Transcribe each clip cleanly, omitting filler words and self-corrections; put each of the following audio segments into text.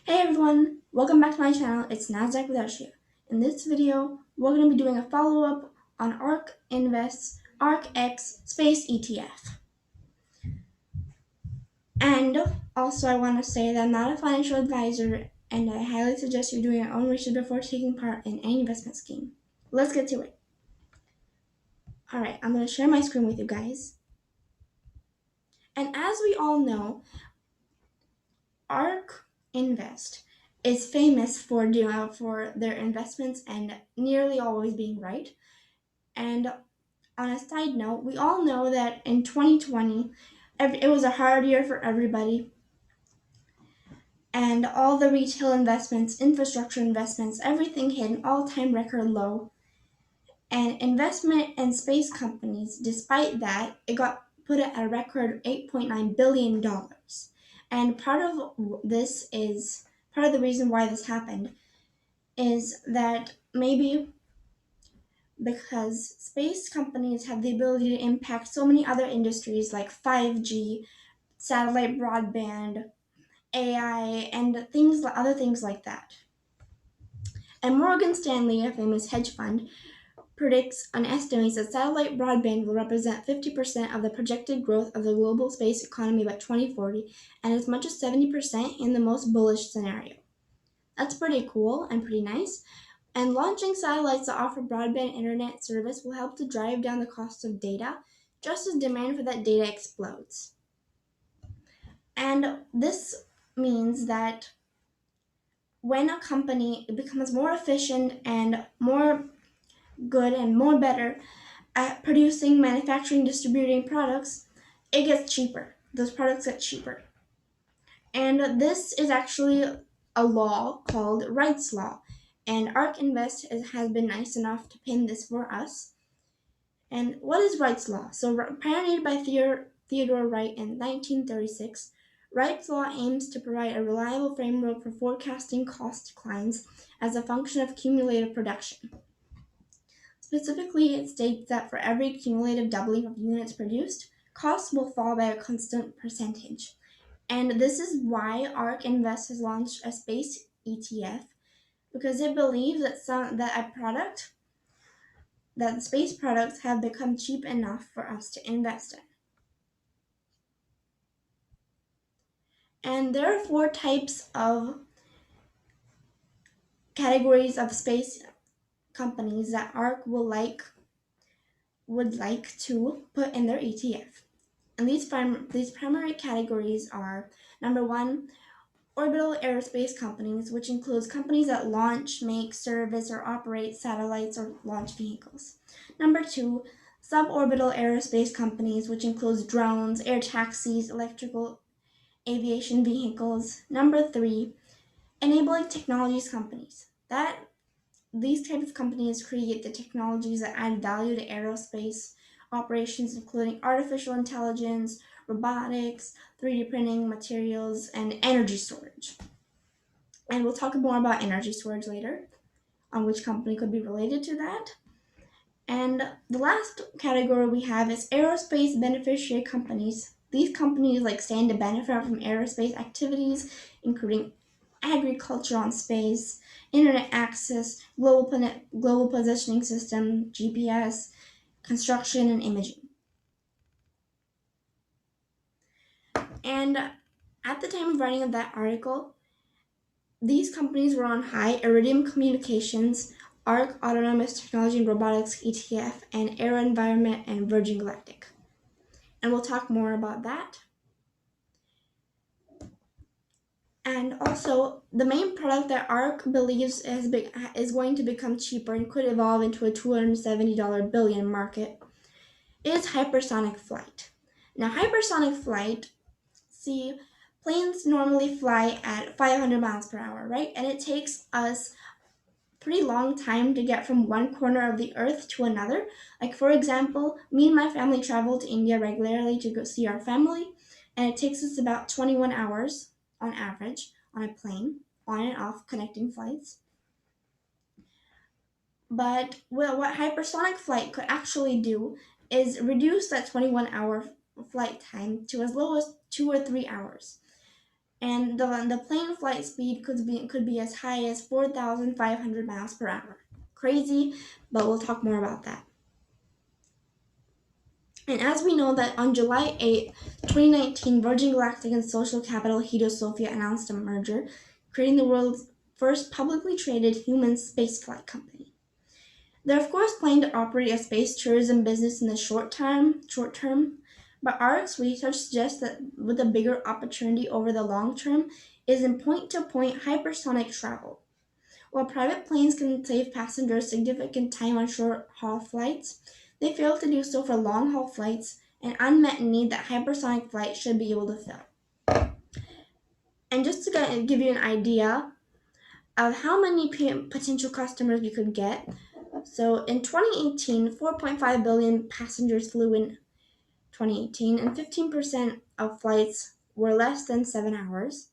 Hey everyone, welcome back to my channel. It's Nasdaq with Arshia. In this video, we're going to be doing a follow-up on ARK Invest's ARK-X Space ETF. And also I want to say that I'm not a financial advisor and I highly suggest you doing your own research before taking part in any investment scheme. Let's get to it. Alright, I'm going to share my screen with you guys. And as we all know, ARK Invest is famous for their investments and nearly always being right. And on a side note, we all know that in 2020, it was a hard year for everybody, and all the retail investments, infrastructure investments, everything hit an all-time record low. And investment in space companies, despite that, it got put at a record $8.9 billion. And part of the reason why this happened is that maybe because space companies have the ability to impact so many other industries like 5G, satellite broadband, AI, and other things like that. And Morgan Stanley, a famous hedge fund, predicts and estimates that satellite broadband will represent 50% of the projected growth of the global space economy by 2040, and as much as 70% in the most bullish scenario. That's pretty cool and pretty nice. And launching satellites that offer broadband internet service will help to drive down the cost of data, just as demand for that data explodes. And this means that when a company becomes more efficient and more good and more better at producing, manufacturing, distributing products, it gets cheaper. Those products get cheaper. And this is actually a law called Wrights Law. And ARK Invest has been nice enough to pin this for us. And what is Wrights Law? So, pioneered by Theodore Wright in 1936, Wright's Law aims to provide a reliable framework for forecasting cost declines as a function of cumulative production. Specifically, it states that for every cumulative doubling of units produced, costs will fall by a constant percentage. And this is why ARK Invest has launched a space ETF, because it believes that that space products have become cheap enough for us to invest in. And there are four types of categories of space companies that ARK would like to put in their ETF. And these primary categories are: number one, orbital aerospace companies, which includes companies that launch, make, service, or operate satellites or launch vehicles. Number two, suborbital aerospace companies, which includes drones, air taxis, electrical aviation vehicles. Number three, enabling technologies companies. These types of companies create the technologies that add value to aerospace operations, including artificial intelligence, robotics, 3D printing, materials, and energy storage. And we'll talk more about energy storage later, on which company could be related to that. And the last category we have is aerospace beneficiary companies. These companies stand to benefit from aerospace activities, including agriculture on space, internet access, global positioning system, GPS, construction, and imaging. And at the time of writing of that article, these companies were on high: Iridium Communications, ARK Autonomous Technology and Robotics ETF, and AeroVironment and Virgin Galactic. And we'll talk more about that. And also, the main product that ARK believes is going to become cheaper and could evolve into a $270 billion market is hypersonic flight. Now, hypersonic flight, see, planes normally fly at 500 miles per hour, right? And it takes us pretty long time to get from one corner of the earth to another. Like, for example, me and my family travel to India regularly to go see our family, and it takes us about 21 hours on average on a plane, on and off connecting flights. But what hypersonic flight could actually do is reduce that 21-hour flight time to as low as 2 or 3 hours. and the plane flight speed could be as high as 4,500 miles per hour. Crazy, but we'll talk more about that. And as we know that on July 8, 2019, Virgin Galactic and social capital Hito Sofia announced a merger, creating the world's first publicly traded human spaceflight company. They're of course planning to operate a space tourism business in the short term, but ARK's research suggests that with a bigger opportunity over the long term is in point-to-point hypersonic travel. While private planes can save passengers significant time on short-haul flights, they fail to do so for long-haul flights, an unmet need that hypersonic flight should be able to fill. And just to give you an idea of how many potential customers we could get, so in 2018, 4.5 billion passengers flew in 2018, and 15% of flights were less than 7 hours.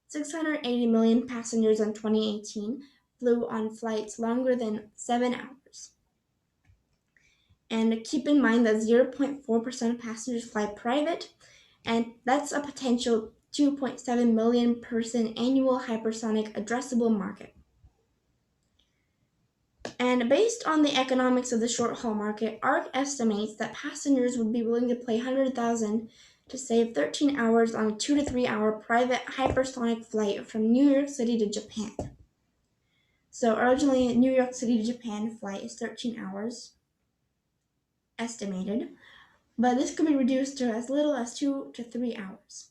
680 million passengers in 2018 flew on flights longer than 7 hours. And keep in mind that 0.4% of passengers fly private, and that's a potential 2.7 million person annual hypersonic addressable market. And based on the economics of the short-haul market, ARK estimates that passengers would be willing to pay 100,000 to save 13 hours on a 2 to 3 hour private hypersonic flight from New York City to Japan. So originally, New York City to Japan flight is 13 hours estimated, but this could be reduced to as little as 2 to 3 hours.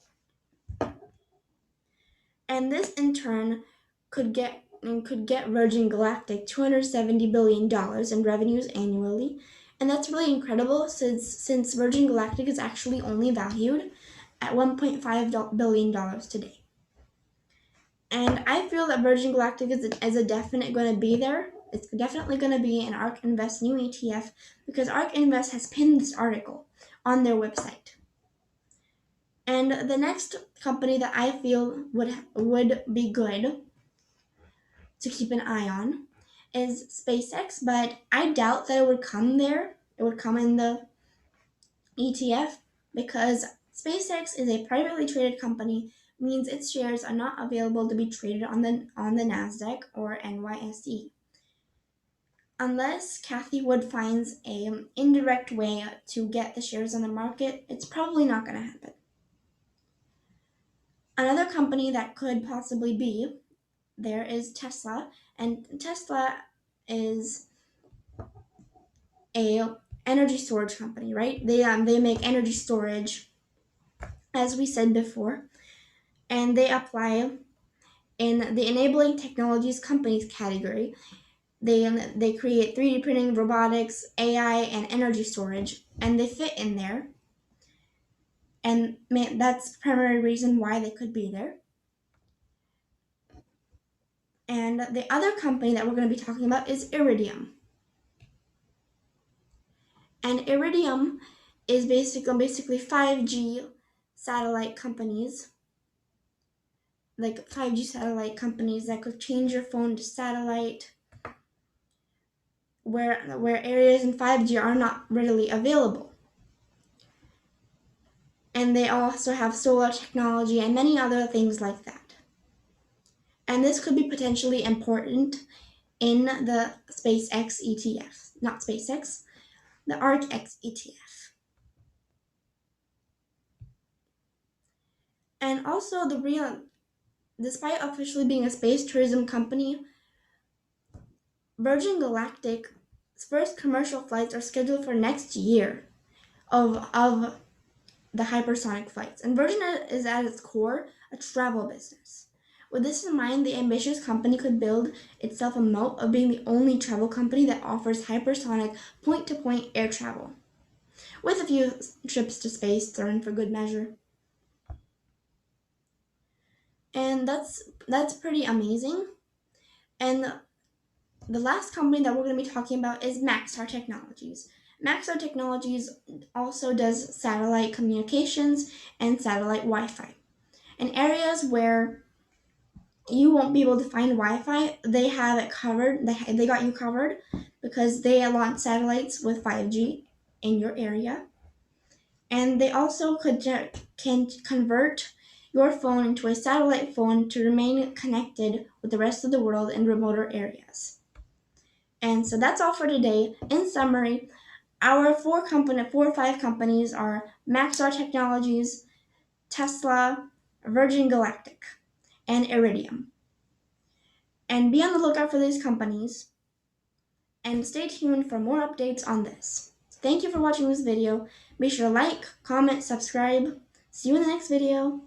And this in turn could get Virgin Galactic $270 billion in revenues annually. And that's really incredible since Virgin Galactic is actually only valued at $1.5 billion today. And I feel that Virgin Galactic is a definite going to be there. It's definitely going to be an ARK Invest new ETF because ARK Invest has pinned this article on their website. And the next company that I feel would be good to keep an eye on is SpaceX, but I doubt that it would come there. It would come in the ETF because SpaceX is a privately traded company, means its shares are not available to be traded on the Nasdaq or NYSE. Unless Cathie Wood finds an indirect way to get the shares on the market, it's probably not going to happen. Another company that could possibly be there is Tesla, and Tesla is a energy storage company, right? They make energy storage, as we said before, and they apply in the enabling technologies companies category. They create 3D printing, robotics, AI, and energy storage, and they fit in there. And that's the primary reason why they could be there. And the other company that we're going to be talking about is Iridium. And Iridium is basically 5G satellite companies, like 5G satellite companies that could change your phone to satellite, where areas in 5G are not readily available. And they also have solar technology and many other things like that. And this could be potentially important in the SpaceX ETF, not SpaceX, the ARKX ETF. And also despite officially being a space tourism company, Virgin Galactic's first commercial flights are scheduled for next year of the hypersonic flights. And Virgin is at its core a travel business. With this in mind, the ambitious company could build itself a moat of being the only travel company that offers hypersonic point-to-point air travel, with a few trips to space thrown for good measure. And that's pretty amazing. And the last company that we're going to be talking about is Maxar Technologies. Maxar Technologies also does satellite communications and satellite Wi-Fi. In areas where you won't be able to find Wi-Fi, they have it covered. They got you covered because they launch satellites with 5G in your area. And they also can convert your phone into a satellite phone to remain connected with the rest of the world in remoter areas. And so that's all for today. In summary, our four or five companies are Maxar Technologies, Tesla, Virgin Galactic, and Iridium. And be on the lookout for these companies and stay tuned for more updates on this. Thank you for watching this video. Be sure to like, comment, subscribe. See you in the next video.